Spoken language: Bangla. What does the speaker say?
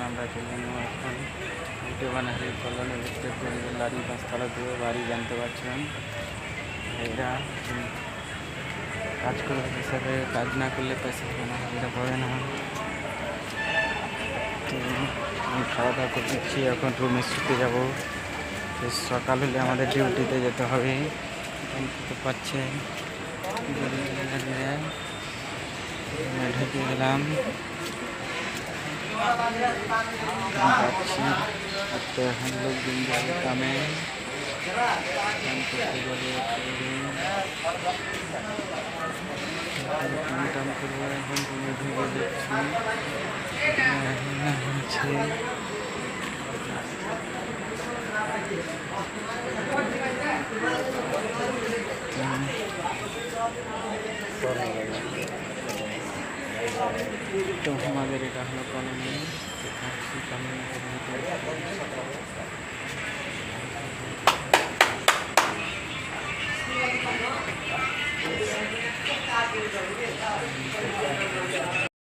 আমরা চলে নেব এখন বানাহি কলোনি দেখতে লারি 5 তলা দিয়ে বাড়ি জানতে পারছেন। এরা কাজ করে হিসাবে কাজ না করলে পয়সা হবে না, এটা পড়ে না। তো আমি খাওয়া দাওয়া করে দিচ্ছি, এখন রুমে শুতে যাবো। সকাল হলে আমাদের ডিউটিতে যেতে হবে। দেখতে পাচ্ছেন ঢুকে গেলাম, যাচ্ছি। তো हम लोग दिन जाए कामे काम करते যাবো, কাম করবো। এখন রুমে ঢুকে যাচ্ছি। তো আমাদের এটা হলো কলোনি, কলোনি